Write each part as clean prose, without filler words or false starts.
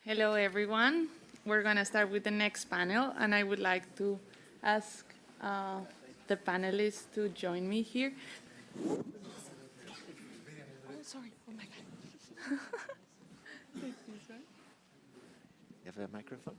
Hello, everyone. We're going to start with the next panel, and I would like to ask the panelists to join me here. Oh, sorry. Oh, my God. You have a microphone?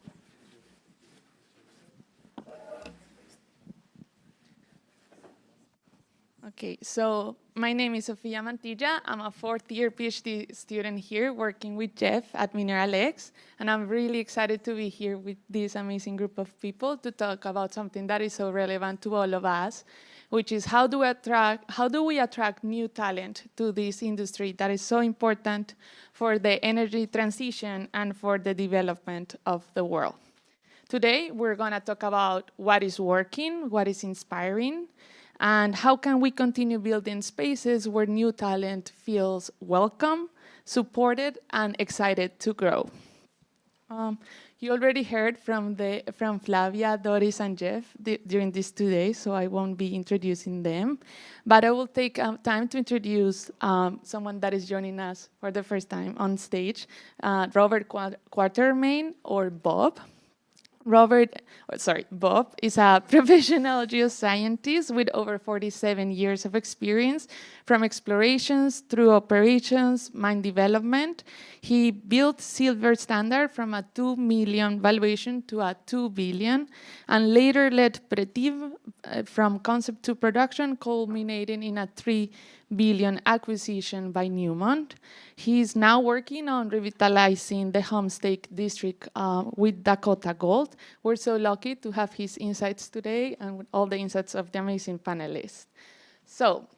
Okay, so my name is Sofia Mantilla. I'm a fourth-year PhD student here working with Jeff at Mineral X, and I'm really excited to be here with this amazing group of people to talk about something that is so relevant to all of us, which is how do we attract new talent to this industry that is so important for the energy transition and for the development of the world. Today, we're going to talk about what is working, what is inspiring, and how can we continue building spaces where new talent feels welcome, supported, and excited to grow. You already heard from Flavia, Doris, and Jeff during these 2 days, so I won't be introducing them. But I will take time to introduce someone that is joining us for the first time on stage, Robert Quartermain, or Bob. Bob is a professional geoscientist with over 47 years of experience from explorations through operations, mine development. He built Silver Standard from a 2 million valuation to a 2 billion, and later led Pretiv from concept to production, culminating in a 3 billion acquisition by Newmont. He is now working on revitalizing the Homestake district with Dakota Gold. We're so lucky to have his insights today and with all the insights of the amazing panelists. So,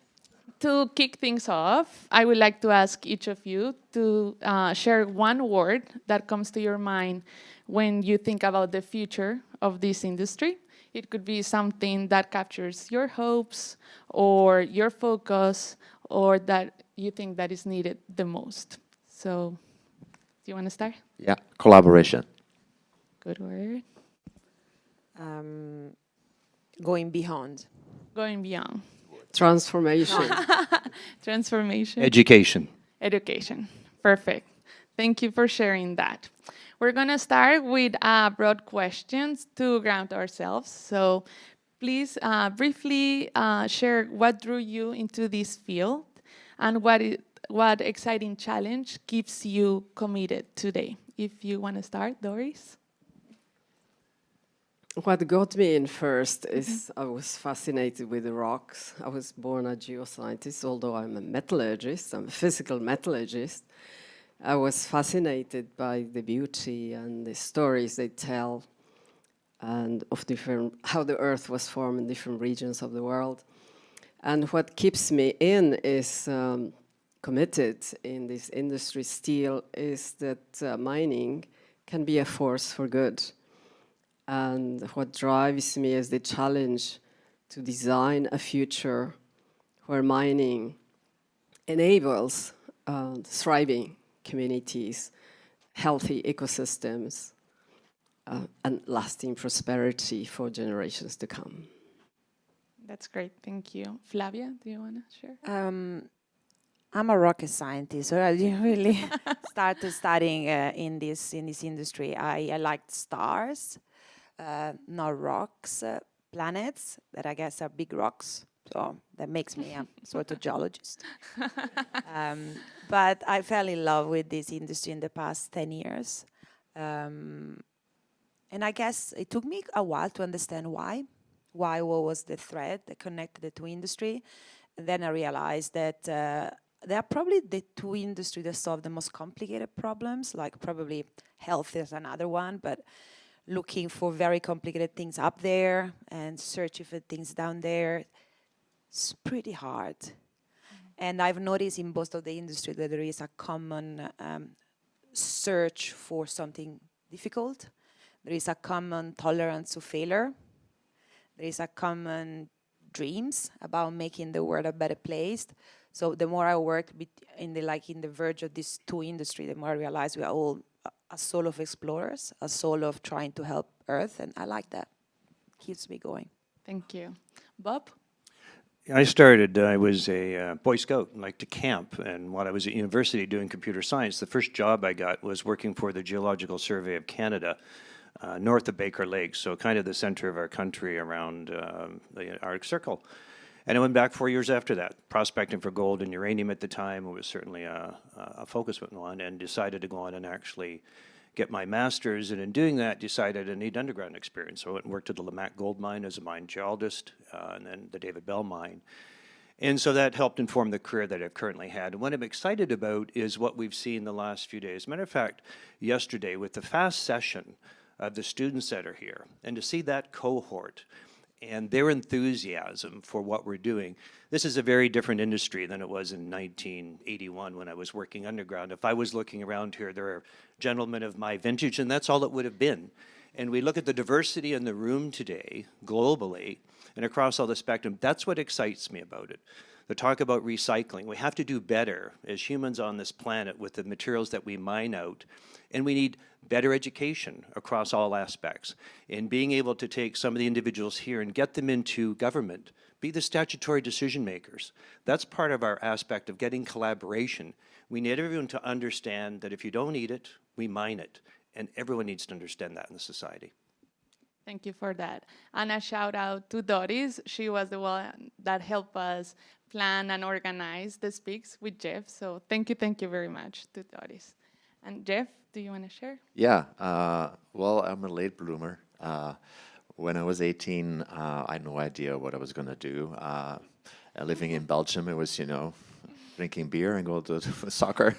to kick things off, I would like to ask each of you to share one word that comes to your mind when you think about the future of this industry. It could be something that captures your hopes or your focus or that you think that is needed the most. So, do you want to start? Yeah, collaboration. Good word. Going beyond. Going beyond. Transformation. Transformation. Education. Education. Perfect. Thank you for sharing that. We're going to start with broad questions to ground ourselves. So please briefly share what drew you into this field and what exciting challenge keeps you committed today. If you want to start, Doris. What got me in first is I was fascinated with the rocks. I was born a geoscientist, although I'm a metallurgist. I'm a physical metallurgist. I was fascinated by the beauty and the stories they tell and of how the earth was formed in different regions of the world. And what keeps me in is committed in this industry still is that mining can be a force for good. And what drives me is the challenge to design a future where mining enables thriving communities, healthy ecosystems, and lasting prosperity for generations to come. That's great, thank you. Flavia, do you want to share? I'm a rocket scientist, so I didn't really start studying in this industry. I liked stars, not rocks, planets that I guess are big rocks. So that makes me a sort of geologist. But I fell in love with this industry in the past 10 years. And I guess it took me a while to understand why. What was the thread that connected the two industries. And then I realized that they are probably the two industries that solve the most complicated problems, like probably health is another one, but looking for very complicated things up there and searching for things down there, it's pretty hard. And I've noticed in both of the industry that there is a common search for something difficult. There is a common tolerance to failure. There is a common dreams about making the world a better place. So the more I work in the verge of these two industries, the more I realize we are all a soul of explorers, a soul of trying to help Earth, and I like that. Keeps me going. Thank you. Bob? I started, I was a Boy Scout and liked to camp. And while I was at university doing computer science, the first job I got was working for the Geological Survey of Canada, north of Baker Lake, so kind of the center of our country around the Arctic Circle. And I went back 4 years after that, prospecting for gold and uranium at the time. It was certainly a focus one, and decided to go on and actually get my master's. And in doing that, decided I need underground experience. So I went and worked at the Lamaque gold mine as a mine geologist, and then the David Bell mine. And so that helped inform the career that I've currently had. And what I'm excited about is what we've seen the last few days. Matter of fact, yesterday with the fast session of the students that are here, and to see that cohort and their enthusiasm for what we're doing. This is a very different industry than it was in 1981 when I was working underground. If I was looking around here, there are gentlemen of my vintage, and that's all it would have been. And we look at the diversity in the room today, globally, and across all the spectrum. That's what excites me about it. The talk about recycling. We have to do better as humans on this planet with the materials that we mine out, and we need better education across all aspects, and being able to take some of the individuals here and get them into government, be the statutory decision makers. That's part of our aspect of getting collaboration. We need everyone to understand that if you don't eat it, we mine it, and everyone needs to understand that in the society. Thank you for that. And a shout out to Doris. She was the one that helped us plan and organize the speaks with Jeff. So thank you very much to Doris. And Jeff, do you want to share? Yeah, well, I'm a late bloomer. When I was 18, I had no idea what I was going to do. Living in Belgium, it was, drinking beer and go to soccer.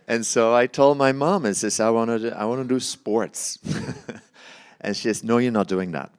And so I told my mom, I says, I want to do sports. And she says, no, you're not doing that.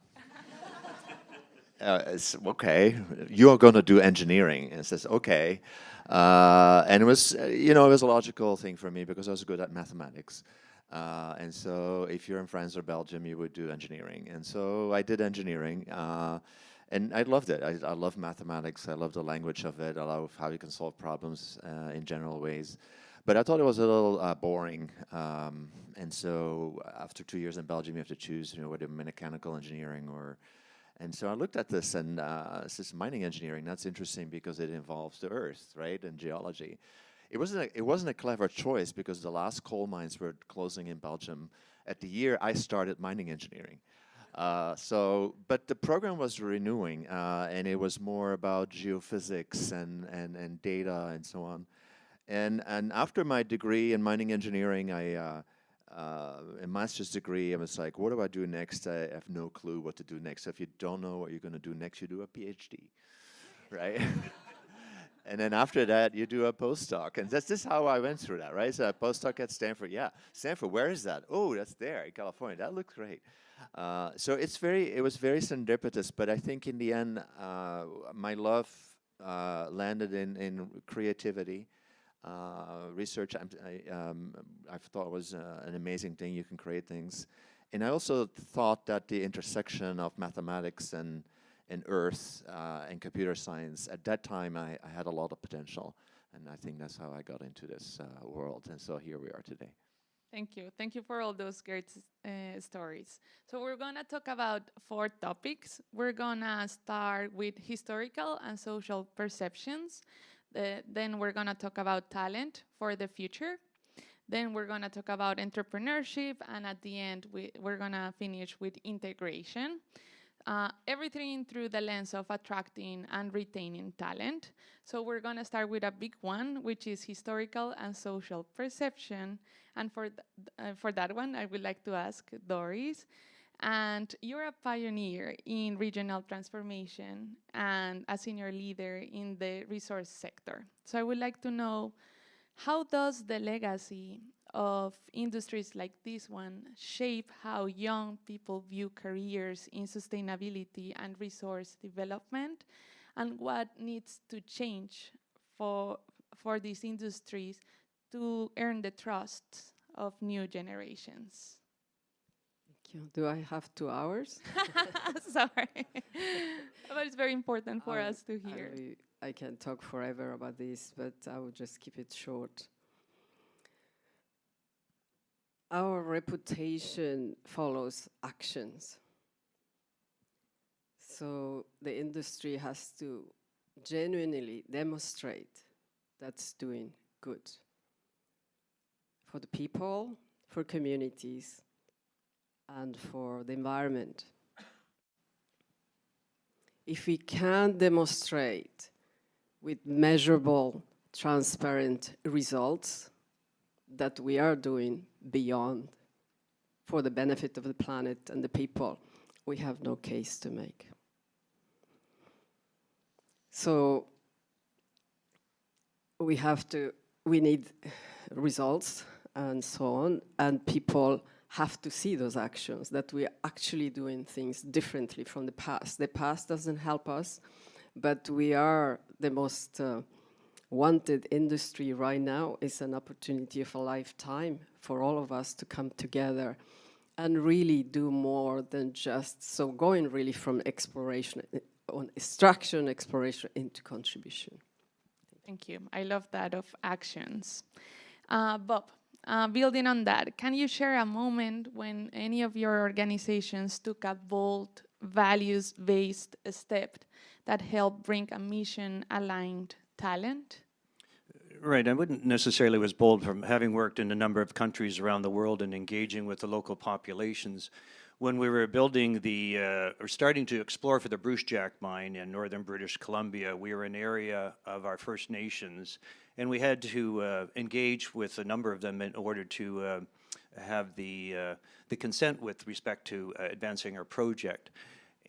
It's okay, you're going to do engineering. And I says, okay. And it was, it was a logical thing for me because I was good at mathematics. And so if you're in France or Belgium, you would do engineering. And so I did engineering, and I loved it. I love mathematics. I love the language of it. I love how you can solve problems in general ways. But I thought it was a little boring. And so after 2 years in Belgium, you have to choose, whether mechanical engineering or... And so I looked at this, and this is mining engineering. That's interesting because it involves the earth, right, and geology. It wasn't a clever choice because the last coal mines were closing in Belgium at the year I started mining engineering. But the program was renewing, and it was more about geophysics and data and so on. And after my degree in mining engineering, a master's degree, I was like, what do I do next? I have no clue what to do next. So if you don't know what you're going to do next, you do a PhD, right? And then after that, you do a postdoc. And that's just how I went through that, right? So a postdoc at Stanford. Yeah, Stanford, where is that? Oh, that's there in California. That looks great. So it was very serendipitous. But I think in the end, my love landed in creativity. Research, I thought was an amazing thing. You can create things. And I also thought that the intersection of mathematics and earth and computer science, at that time I had a lot of potential. And I think that's how I got into this world. And so here we are today. Thank you. Thank you for all those great stories. So we're going to talk about 4 topics. We're going to start with historical and social perceptions. Then we're going to talk about talent for the future. Then we're going to talk about entrepreneurship. And at the end, we're going to finish with integration. Everything through the lens of attracting and retaining talent. So we're going to start with a big one, which is historical and social perception. And for that one, I would like to ask Doris. And you're a pioneer in regional transformation and a senior leader in the resource sector. So I would like to know, how does the legacy of industries like this one shape how young people view careers in sustainability and resource development? And what needs to change for these industries to earn the trust of new generations? Do I have 2 hours? Sorry. But it's very important for us to hear. I can talk forever about this, but I will just keep it short. Our reputation follows actions. So the industry has to genuinely demonstrate that's doing good for the people, for communities, and for the environment. If we can't demonstrate with measurable, transparent results that we are doing beyond for the benefit of the planet and the people, we have no case to make. So we need results and so on, and people have to see those actions, that we are actually doing things differently from the past. The past doesn't help us, but we are the most wanted industry right now. Is an opportunity of a lifetime for all of us to come together and really do more than just, so going really from exploration, on extraction, exploration into contribution. Thank you. I love that of actions. Bob, building on that, can you share a moment when any of your organizations took a bold, values-based step that helped bring a mission-aligned talent? Right, I wouldn't necessarily was bold from having worked in a number of countries around the world and engaging with the local populations. When we were building or starting to explore for the Brucejack mine in northern British Columbia, we were an area of our First Nations, and we had to engage with a number of them in order to have the consent with respect to advancing our project.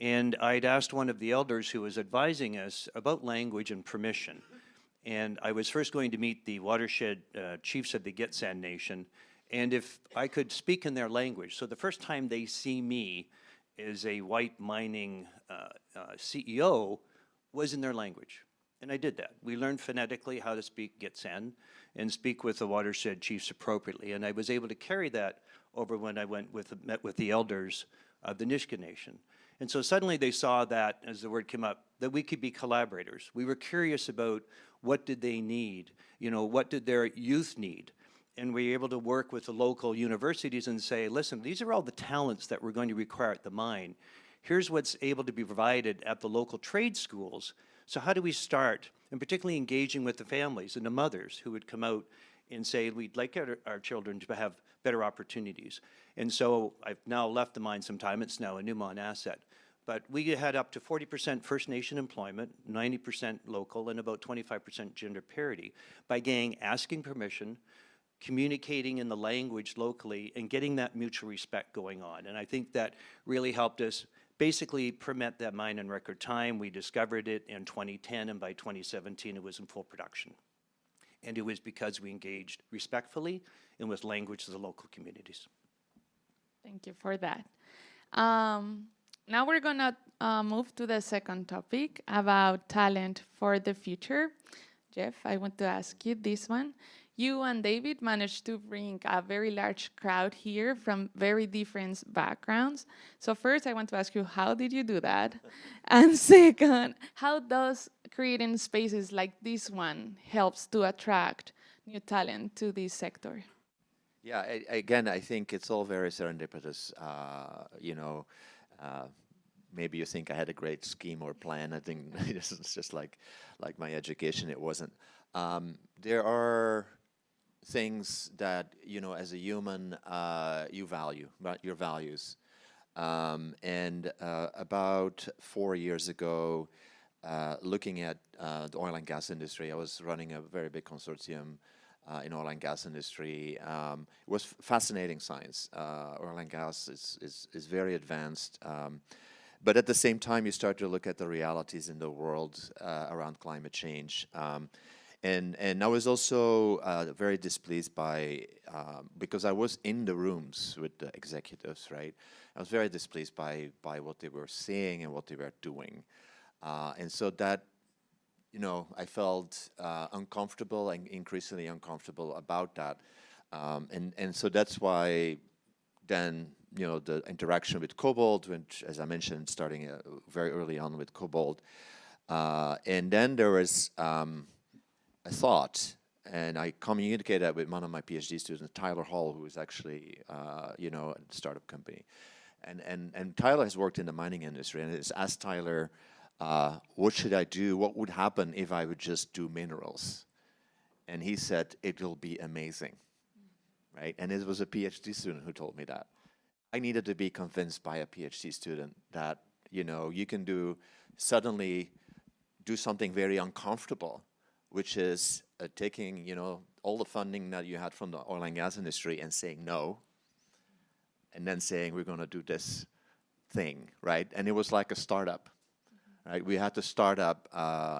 And I'd asked one of the elders who was advising us about language and permission. And I was first going to meet the watershed chiefs of the Gitxsan Nation, and if I could speak in their language. So the first time they see me as a white mining CEO was in their language. And I did that. We learned phonetically how to speak Gitxsan and speak with the watershed chiefs appropriately. And I was able to carry that over when I met with the elders of the Nisga'a Nation. And so suddenly they saw that, as the word came up, that we could be collaborators. We were curious about what did they need, what did their youth need? And we were able to work with the local universities and say, listen, these are all the talents that we're going to require at the mine. Here's what's able to be provided at the local trade schools. So how do we start? And particularly engaging with the families and the mothers who would come out and say, we'd like our children to have better opportunities. And so I've now left the mine some time. It's now a Newmont asset. But we had up to 40% First Nation employment, 90% local, and about 25% gender parity by asking permission, communicating in the language locally, and getting that mutual respect going on. And I think that really helped us basically permit that mine in record time. We discovered it in 2010, and by 2017 it was in full production. And it was because we engaged respectfully and with language to the local communities. Thank you for that. Now we're going to move to the second topic about talent for the future. Jeff, I want to ask you this one. You and David managed to bring a very large crowd here from very different backgrounds. So first, I want to ask you, how did you do that? And second, how does creating spaces like this one helps to attract new talent to this sector? Yeah, again, I think it's all very serendipitous. Maybe you think I had a great scheme or plan. I think it's just like my education. It wasn't. There are things that, as a human, you value, about your values. And about 4 years ago, looking at the oil and gas industry, I was running a very big consortium in oil and gas industry. It was fascinating science. Oil and gas is very advanced. But at the same time, you start to look at the realities in the world around climate change. And I was also very displeased by, because I was in the rooms with the executives, right? I was very displeased by what they were saying and what they were doing. And so that, I felt uncomfortable and increasingly uncomfortable about that. And so that's why then, the interaction with Cobalt, which, as I mentioned, starting very early on with Cobalt. And then there was a thought, and I communicated that with one of my PhD students, Tyler Hall, who is actually, a startup company. And Tyler has worked in the mining industry, and it's asked Tyler, what should I do? What would happen if I would just do minerals? And he said, it will be amazing, right? And it was a PhD student who told me that. I needed to be convinced by a PhD student that, you know, you can suddenly do something very uncomfortable, which is taking, you know, all the funding that you had from the oil and gas industry and saying no, and then saying we're going to do this thing, right? And it was like a startup, right? We had to start up,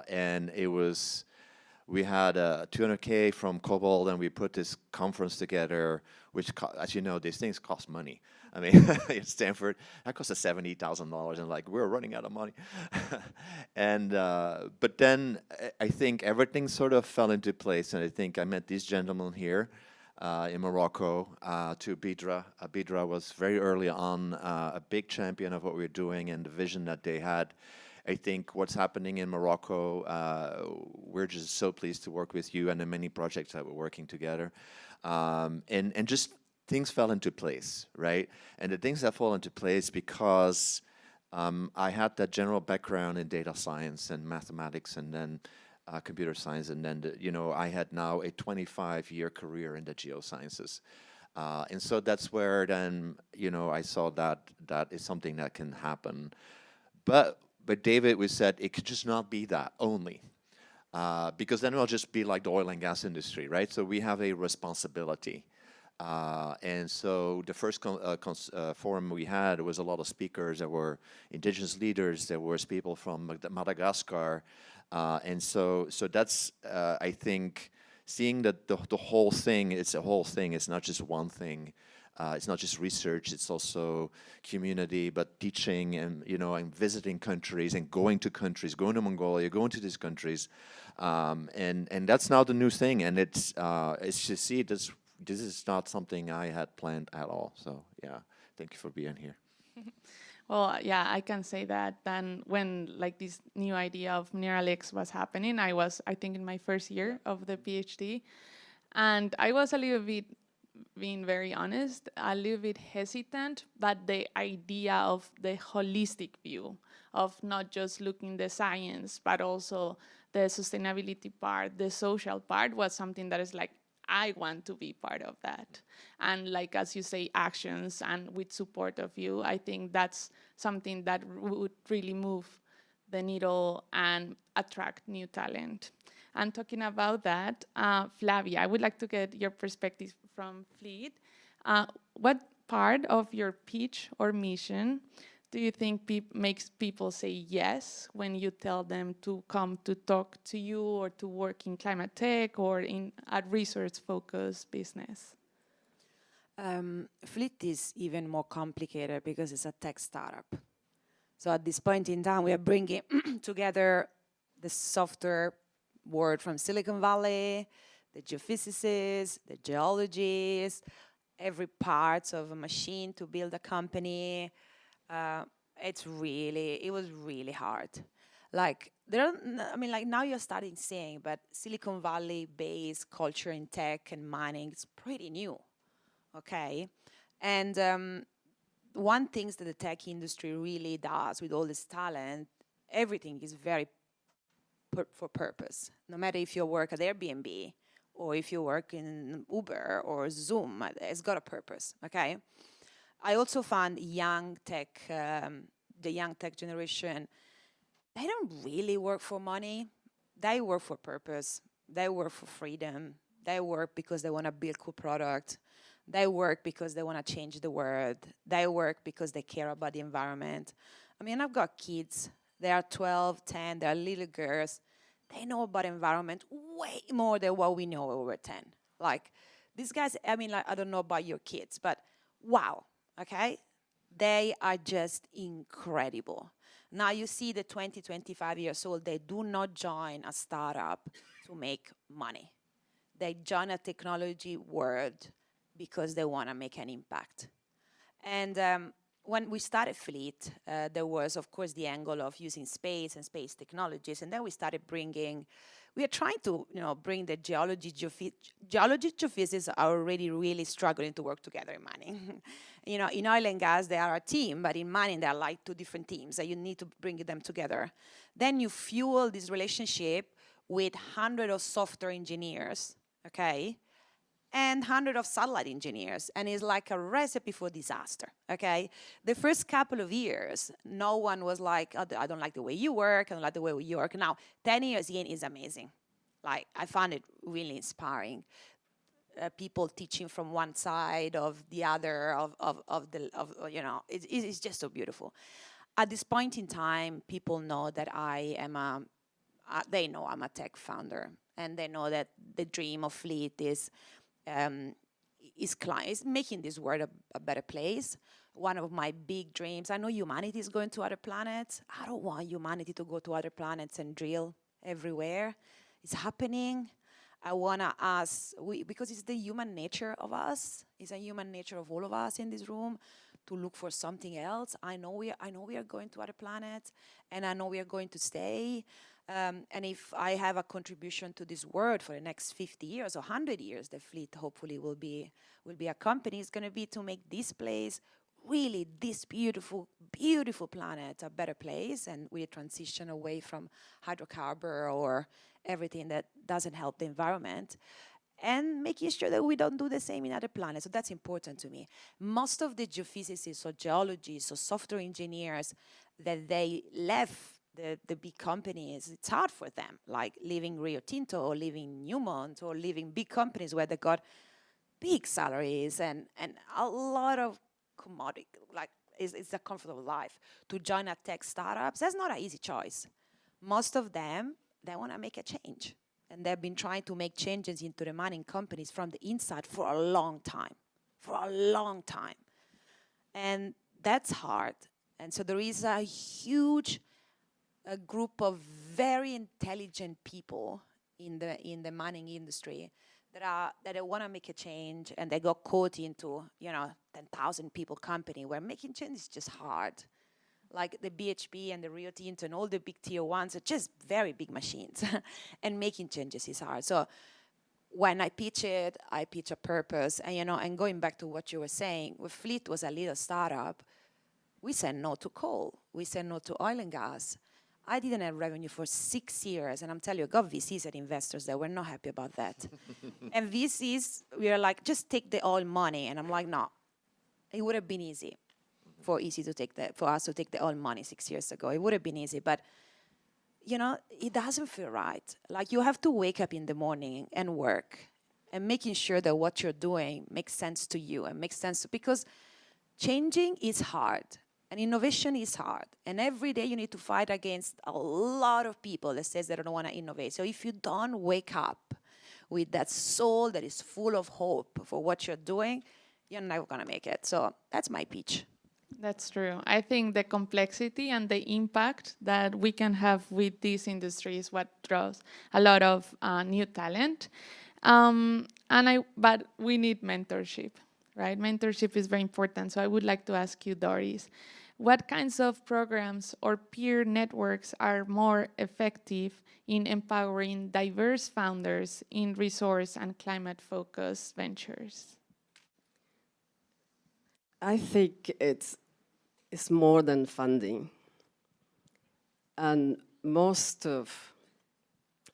and we had 200K from Cobalt, and we put this conference together, which, as you know, these things cost money. I mean, at Stanford, that cost us $70,000, and like, we're running out of money. And but then I think everything sort of fell into place, and I think I met these gentlemen here in Morocco, to Bidra. Bidra was very early on a big champion of what we were doing and the vision that they had. I think what's happening in Morocco, we're just so pleased to work with you and the many projects that we're working together. And just things fell into place, right? And the things that fall into place because I had that general background in data science and mathematics and then computer science. And then, I had now a 25-year career in the geosciences. And so that's where then, I saw that is something that can happen. But David, we said it could just not be that only, because then it'll just be like the oil and gas industry, right? So we have a responsibility. And so the first forum we had was a lot of speakers. There were indigenous leaders. There was people from Madagascar. And so that's, I think, seeing that the whole thing, it's a whole thing. It's not just one thing. It's not just research, it's also community, but teaching and, and visiting countries and going to countries, going to Mongolia, going to these countries. And that's now the new thing. And it's just, see, this is not something I had planned at all. So, yeah, thank you for being here. Well, yeah, I can say that then when like this new idea of Mineralix was happening, I think, in my first year of the PhD. And I was a little bit, being very honest, a little bit hesitant, but the idea of the holistic view of not just looking the science, but also the sustainability part, the social part was something that is like, I want to be part of that. And like, as you say, actions and with support of you, I think that's something that would really move the needle and attract new talent. And talking about that, Flavia, I would like to get your perspective from Fleet. What part of your pitch or mission do you think makes people say yes when you tell them to come to talk to you or to work in climate tech or in a research-focused business? Fleet is even more complicated because it's a tech startup. So at this point in time, we are bringing together the software world from Silicon Valley, the geophysicists, the geologists, every part of a machine to build a company. It was really hard. Like, now you're starting seeing, but Silicon Valley-based culture in tech and mining is pretty new, okay? And one thing that the tech industry really does with all this talent, everything is very for purpose. No matter if you work at Airbnb or if you work in Uber or Zoom, it's got a purpose, okay? I also found the young tech generation, they don't really work for money. They work for purpose. They work for freedom. They work because they want to build cool product. They work because they want to change the world. They work because they care about the environment. I mean, I've got kids. They are 12, 10, they're little girls. They know about environment way more than what we know when we were 10. Like, these guys, I don't know about your kids, but wow, okay? They are just incredible. Now you see the 20, 25 years old, they do not join a startup to make money. They join a technology world because they want to make an impact. And when we started Fleet, there was, of course, the angle of using space and space technologies, and then we started bringing, we are trying to, bring the geologists are already really struggling to work together in mining. In oil and gas, they are a team, but in mining, they are like two different teams, and you need to bring them together. Then you fuel this relationship with hundreds of software engineers, okay? And hundreds of satellite engineers, and it's like a recipe for disaster, okay? The first couple of years, no one was like, oh, I don't like the way you work, I don't like the way you work. Now, 10 years in is amazing. Like, I found it really inspiring. People teaching from one side of the other, it's just so beautiful. At this point in time, people know that they know I'm a tech founder, and they know that the dream of Fleet is making this world a better place. One of my big dreams, I know humanity is going to other planets. I don't want humanity to go to other planets and drill everywhere. It's happening. I want to ask, because it's the human nature of us, it's a human nature of all of us in this room to look for something else. I know we are going to other planets, and I know we are going to stay. And if I have a contribution to this world for the next 50 years or 100 years, the Fleet hopefully will be a company. It's going to be to make this place, really this beautiful, beautiful planet, a better place, and we transition away from hydrocarbon or everything that doesn't help the environment, and making sure that we don't do the same in other planets. So that's important to me. Most of the geophysicists or geologists or software engineers that they left the big companies, it's hard for them, like leaving Rio Tinto or leaving Newmont or leaving big companies where they got big salaries and a lot of commodity, like it's a comfortable life. To join a tech startups, that's not an easy choice. Most of them, they want to make a change. And they've been trying to make changes into the mining companies from the inside for a long time. And that's hard. And so there is a huge group of very intelligent people in the mining industry that want to make a change, and they got caught into 10,000 people company where making change is just hard. Like the BHP and the Rio Tinto and all the big tier ones are just very big machines, and making changes is hard. So when I pitch a purpose, and going back to what you were saying, when Fleet was a little startup, we said no to coal, we said no to oil and gas. I didn't have revenue for 6 years, and I'm telling you, I got VCs and investors that were not happy about that. And VCs, we are like, just take the oil money, and I'm like, no, it would have been easy for us to take the oil money 6 years ago. It would have been easy, but it doesn't feel right. Like, you have to wake up in the morning and work, and making sure that what you're doing makes sense to you and makes sense because changing is hard. And innovation is hard. And every day you need to fight against a lot of people that says they don't want to innovate. So if you don't wake up with that soul that is full of hope for what you're doing, you're never going to make it. So that's my pitch. That's true. I think the complexity and the impact that we can have with this industry is what draws a lot of new talent. But we need mentorship, right? Mentorship is very important. So I would like to ask you, Doris, what kinds of programs or peer networks are more effective in empowering diverse founders in resource and climate-focused ventures? I think it's more than funding. And most of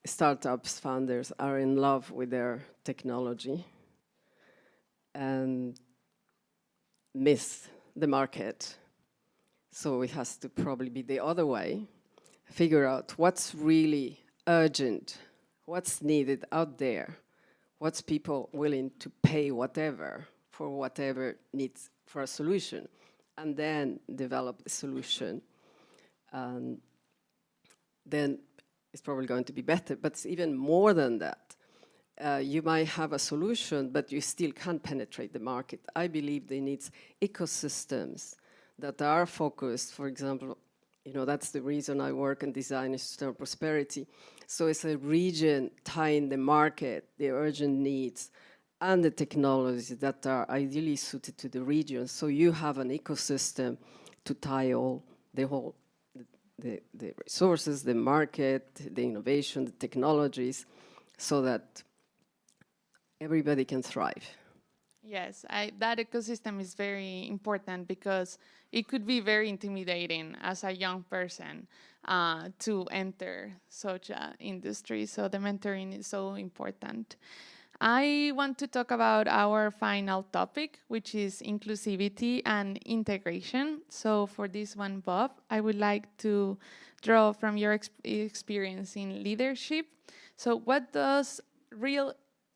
startups founders are in love with their technology and miss the market. So it has to probably be the other way. Figure out what's really urgent, what's needed out there, what's people willing to pay whatever for whatever needs for a solution, and then develop the solution. And then it's probably going to be better, but it's even more than that. You might have a solution, but you still can't penetrate the market. I believe they need ecosystems that are focused. For example, that's the reason I work and design sustainable prosperity. So it's a region tying the market, the urgent needs, and the technologies that are ideally suited to the region. So you have an ecosystem to tie the the resources, the market, the innovation, the technologies, so that everybody can thrive. Yes, that ecosystem is very important because it could be very intimidating as a young person to enter such an industry. So the mentoring is so important. I want to talk about our final topic, which is inclusivity and integration. So for this one, Bob, I would like to draw from your experience in leadership. So what does real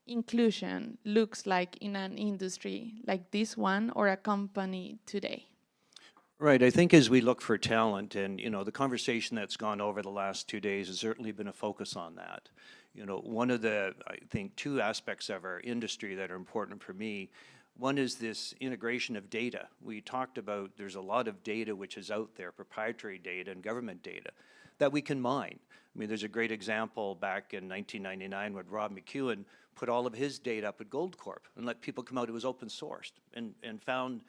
inclusion looks like in an industry like this one or a company today? Right. I think as we look for talent, and the conversation that's gone over the last 2 days has certainly been a focus on that. One of the, I think, two aspects of our industry that are important for me. One is this integration of data. We talked about there's a lot of data which is out there, proprietary data and government data, that we can mine. I mean, there's a great example back in 1999 when Rob McEwen put all of his data up at Goldcorp and let people come out. It was open sourced and found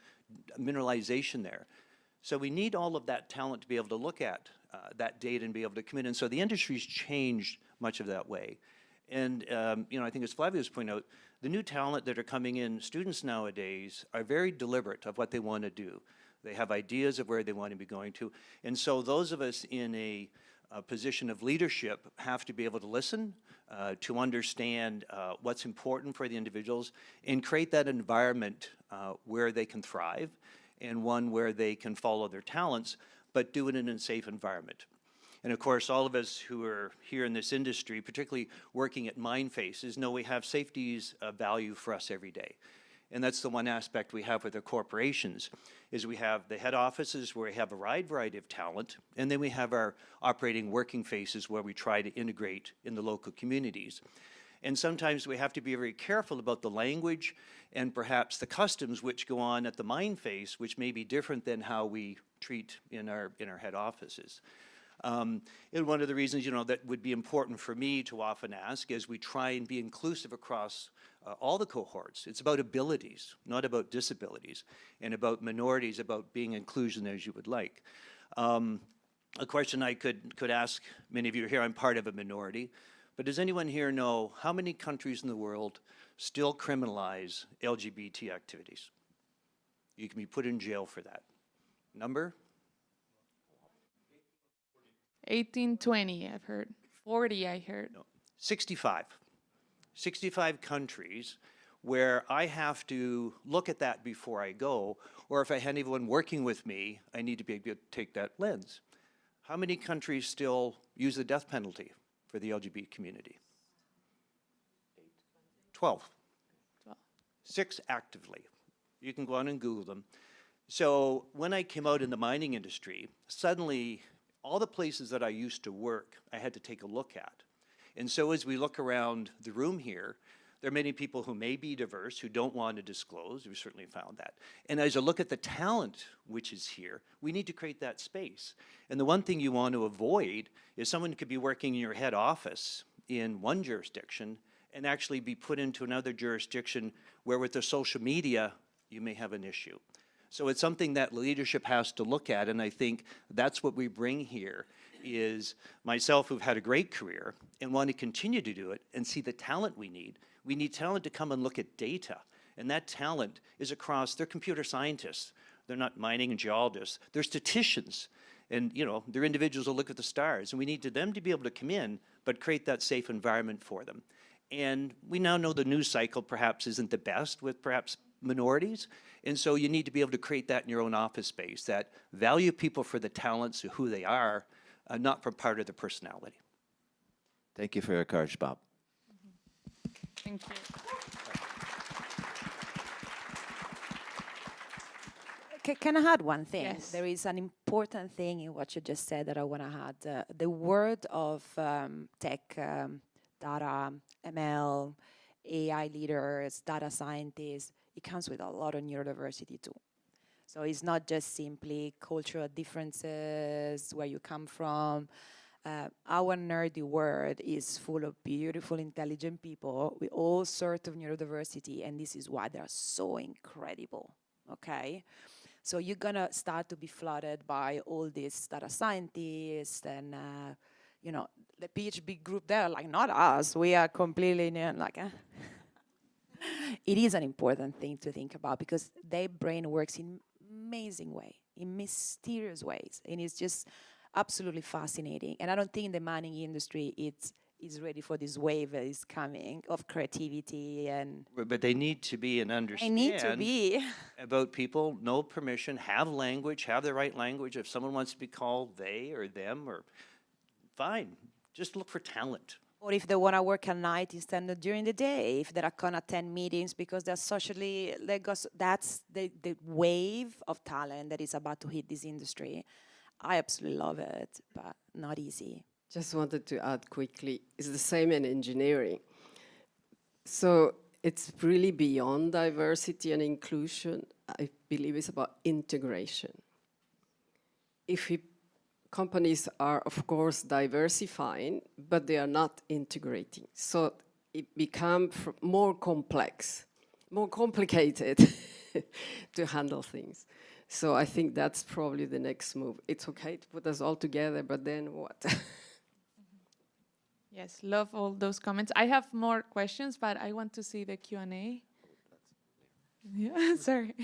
mineralization there. So we need all of that talent to be able to look at that data and be able to come in. And so the industry's changed much of that way. And, I think as Flavia was pointing out, the new talent that are coming in, students nowadays are very deliberate of what they want to do. They have ideas of where they want to be going to. And so those of us in a position of leadership have to be able to listen, to understand what's important for the individuals and create that environment where they can thrive and one where they can follow their talents, but do it in a safe environment. And of course, all of us who are here in this industry, particularly working at mine faces, know we have safety's value for us every day. And that's the one aspect we have with our corporations, is we have the head offices where we have a wide variety of talent, and then we have our operating working faces where we try to integrate in the local communities. And sometimes we have to be very careful about the language and perhaps the customs which go on at the mine face, which may be different than how we treat in our head offices. And one of the reasons, that would be important for me to often ask is we try and be inclusive across all the cohorts. It's about abilities, not about disabilities, and about minorities, about being inclusion as you would like. A question I could ask many of you here, I'm part of a minority, but does anyone here know how many countries in the world still criminalize LGBT activities? You can be put in jail for that. Number? 18, 20, I've heard. 40, I heard. No. 65. 65 countries where I have to look at that before I go, or if I had anyone working with me, I need to be able to take that lens. How many countries still use the death penalty for the LGBT community? 12. 6 actively. You can go on and Google them. So when I came out in the mining industry, suddenly all the places that I used to work, I had to take a look at. And so as we look around the room here, there are many people who may be diverse, who don't want to disclose. We certainly found that. And as I look at the talent which is here, we need to create that space. And the one thing you want to avoid is someone could be working in your head office in one jurisdiction and actually be put into another jurisdiction where with the social media, you may have an issue. So it's something that leadership has to look at, and I think that's what we bring here, is myself who've had a great career and want to continue to do it and see the talent we need. We need talent to come and look at data, and that talent is across, they're computer scientists, they're not mining and geologists, they're statisticians, and they're individuals who look at the stars, and we need them to be able to come in, but create that safe environment for them. And we now know the news cycle perhaps isn't the best with perhaps minorities, and so you need to be able to create that in your own office space, that value people for the talents, who they are, not for part of their personality. Thank you for your courage, Bob. Thank you. Can I add one thing? Yes. There is an important thing in what you just said that I want to add. The word of tech, data, ML, AI leaders, data scientists, it comes with a lot of neurodiversity too. So it's not just simply cultural differences, where you come from. Our nerdy world is full of beautiful, intelligent people with all sorts of neurodiversity, and this is why they're so incredible, okay? So you're gonna start to be flooded by all these data scientists and the PhD group there, like not us, we are completely like. It is an important thing to think about because their brain works in amazing way, in mysterious ways, and it's just absolutely fascinating. And I don't think the mining industry is ready for this wave that is coming of creativity and. But they need to be and understand. They need to be. About people, know permission, have language, have the right language. If someone wants to be called they or them, or fine, just look for talent. Or if they want to work at night instead of during the day, if they can't attend meetings because they're socially, that's the wave of talent that is about to hit this industry. I absolutely love it, but not easy. Just wanted to add quickly, it's the same in engineering. So it's really beyond diversity and inclusion. I believe it's about integration. Companies are, of course, diversifying, but they are not integrating. So it becomes more complex, more complicated to handle things. So I think that's probably the next move. It's okay to put us all together, but then what? Yes, love all those comments. I have more questions, but I want to see the Q&A. Yeah, sorry.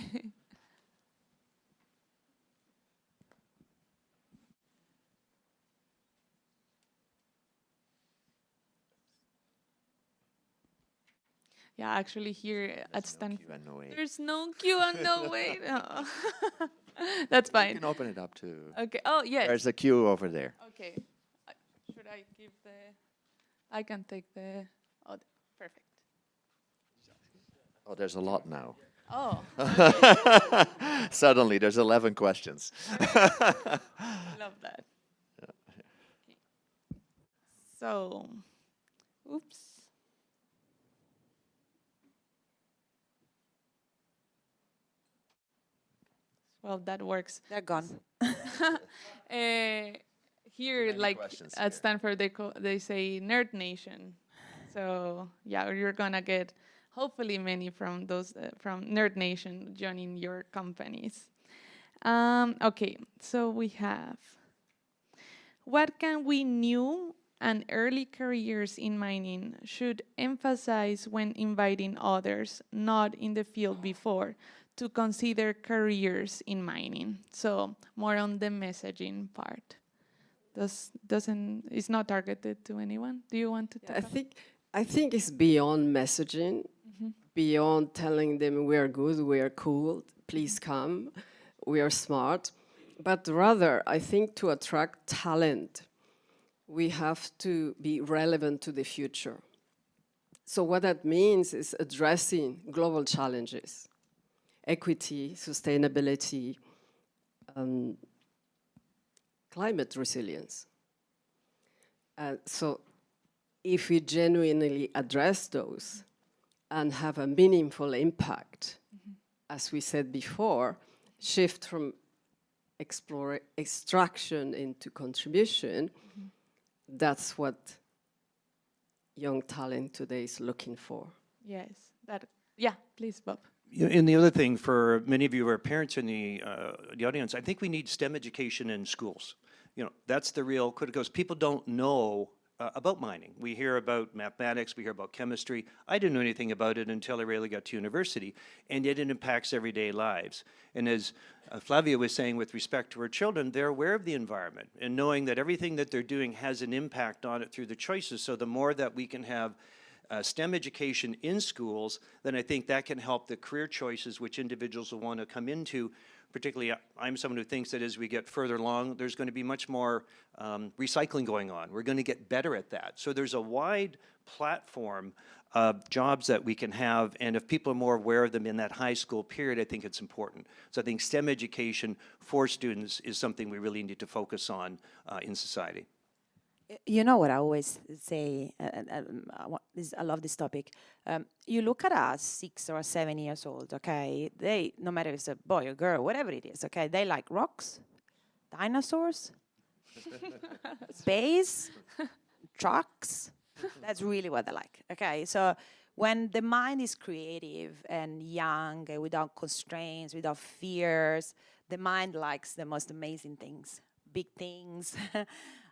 Yeah, actually here at Stanford, there's no Q and no wait. Oh. That's fine. You can open it up to. Okay. Oh, yes. There's a queue over there. Okay. Should I give the? I can take the. Oh, perfect. Oh, there's a lot now. Oh. Suddenly, there's 11 questions. Love that. Okay. So, oops. Well, that works. They're gone. Here, like at Stanford, they say Nerd Nation. So yeah, you're gonna get hopefully many from those from Nerd Nation joining your companies. Okay, so we have. What can we new and early careers in mining should emphasize when inviting others not in the field before to consider careers in mining? So more on the messaging part. It's not targeted to anyone. Do you want to talk? I think it's beyond messaging, beyond telling them we are good, we are cool, please come, we are smart. But rather, I think to attract talent, we have to be relevant to the future. So what that means is addressing global challenges. Equity, sustainability, climate resilience. So if we genuinely address those and have a meaningful impact, as we said before, shift from extraction into contribution, that's what young talent today is looking for. Yes. Yeah, please, Bob. And the other thing, for many of you who are parents in the audience, I think we need STEM education in schools. That's the real critical, because people don't know about mining. We hear about mathematics, we hear about chemistry. I didn't know anything about it until I really got to university, and yet it impacts everyday lives. And as Flavia was saying with respect to her children, they're aware of the environment and knowing that everything that they're doing has an impact on it through the choices. So the more that we can have STEM education in schools, then I think that can help the career choices which individuals will want to come into. Particularly, I'm someone who thinks that as we get further along, there's going to be much more recycling going on. We're going to get better at that. So there's a wide platform of jobs that we can have, and if people are more aware of them in that high school period, I think it's important. So I think STEM education for students is something we really need to focus on in society. You know what I always say, I love this topic. You look at us, 6 or 7 years old, okay? They, no matter if it's a boy or girl, whatever it is, okay? They like rocks, dinosaurs, space, trucks. That's really what they like, okay? So when the mind is creative and young, without constraints, without fears, the mind likes the most amazing things, big things,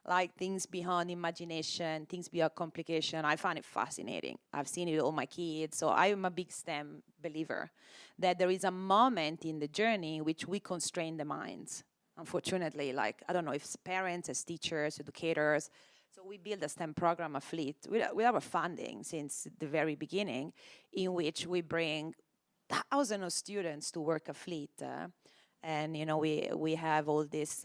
like things beyond imagination, things beyond complication. I find it fascinating. I've seen it with all my kids. So I am a big STEM believer, that there is a moment in the journey in which we constrain the minds. Unfortunately, like, I don't know if it's parents, as teachers, educators. So we build a STEM program, a fleet, with our funding since the very beginning, in which we bring thousands of students to work a fleet. And, you know, we have all this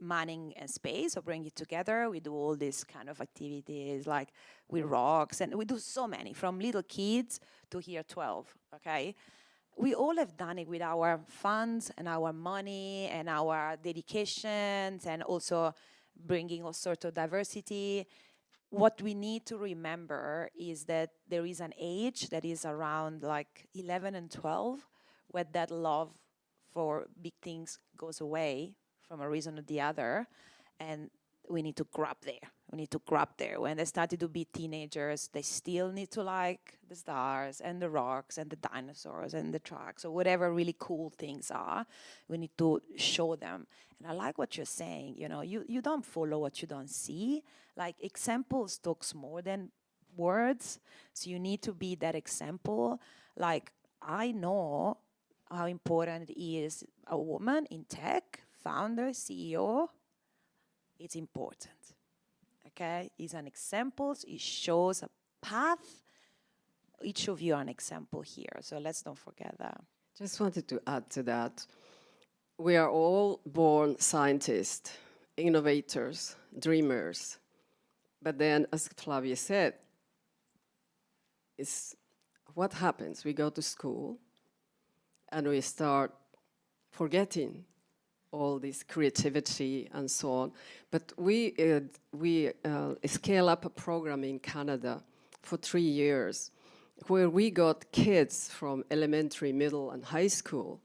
manning and space, so bring it together. We do all these kind of activities, like with rocks, and we do so many, from little kids to year 12, okay? We all have done it with our funds and our money and our dedications, and also bringing all sorts of diversity. What we need to remember is that there is an age that is around like 11 and 12, where that love for big things goes away from a reason or the other, and we need to grab there. We need to grab there. When they started to be teenagers, they still need to like the stars and the rocks and the dinosaurs and the trucks or whatever really cool things are. We need to show them. And I like what you're saying. You know, you don't follow what you don't see. Like, examples talks more than words. So you need to be that example. Like, I know how important it is a woman in tech, founder, CEO. It's important, okay? It's an example, it shows a path. Each of you are an example here, so let's don't forget that. Just wanted to add to that. We are all born scientists, innovators, dreamers. But then, as Flavia said, is what happens? We go to school and we start forgetting all this creativity and so on. But we scale up a program in Canada for 3 years where we got kids from elementary, middle, and high school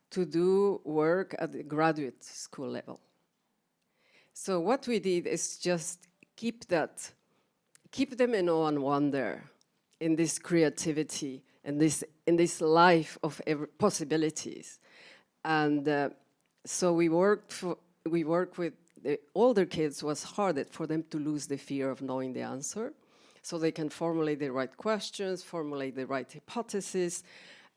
to do work at the graduate school level. So what we did is just keep them in awe and wonder, in this creativity, and in this life of possibilities. And so we work with the older kids. Was hard for them to lose the fear of knowing the answer, so they can formulate the right questions, formulate the right hypothesis,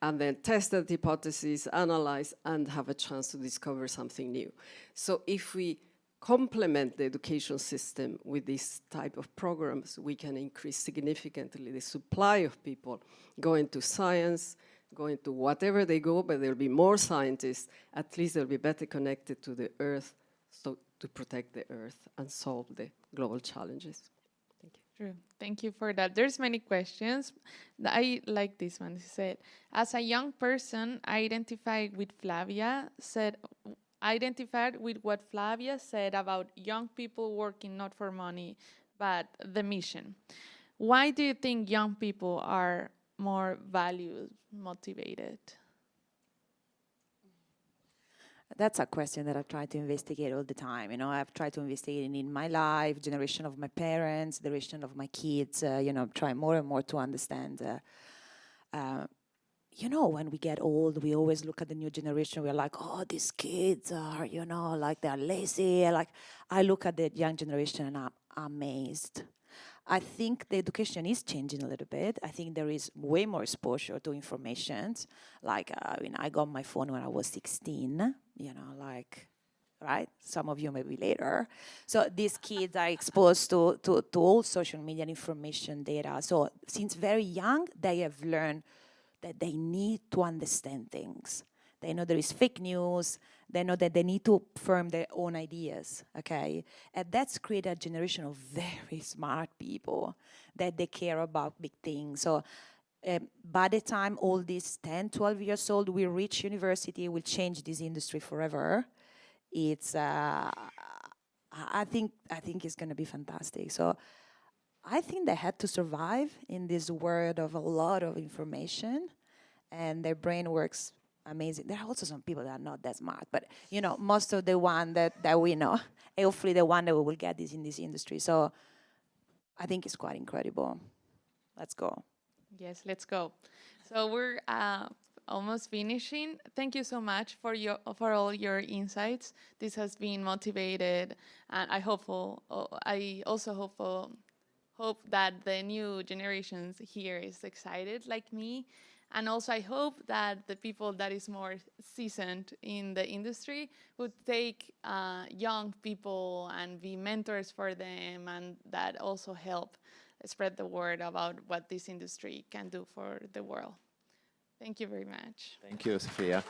and then test that hypothesis, analyze, and have a chance to discover something new. So if we complement the education system with this type of programs, we can increase significantly the supply of people going to science, going to whatever they go, but there'll be more scientists. At least they'll be better connected to the earth, so to protect the earth and solve the global challenges. Thank you. True. Thank you for that. There's many questions. I like this one. He said, as a young person, I identified with what Flavia said about young people working not for money, but the mission. Why do you think young people are more value motivated? That's a question that I try to investigate all the time. You know, I've tried to investigate it in my life, generation of my parents, generation of my kids. Try more and more to understand. When we get old, we always look at the new generation. We're like, oh, these kids are, like they're lazy. Like, I look at the young generation and I'm amazed. I think the education is changing a little bit. I think there is way more exposure to information. Like, I got my phone when I was 16, right? Some of you maybe later. So these kids are exposed to all social media information, data. So since very young, they have learned that they need to understand things. They know there is fake news. They know that they need to firm their own ideas, okay? And that's created a generation of very smart people that they care about big things. So by the time all these 10, 12 years old will reach university, will change this industry forever. It's, I think it's gonna be fantastic. So I think they had to survive in this world of a lot of information, and their brain works amazing. There are also some people that are not that smart, but most of the one that we know, and hopefully the one that we will get is in this industry. So I think it's quite incredible. Let's go. Yes, let's go. So we're almost finishing. Thank you so much for all your insights. This has been motivated, and I also hope that the new generations here is excited like me. And also I hope that the people that is more seasoned in the industry would take young people and be mentors for them, and that also help spread the word about what this industry can do for the world. Thank you very much. Thank you, Sofia.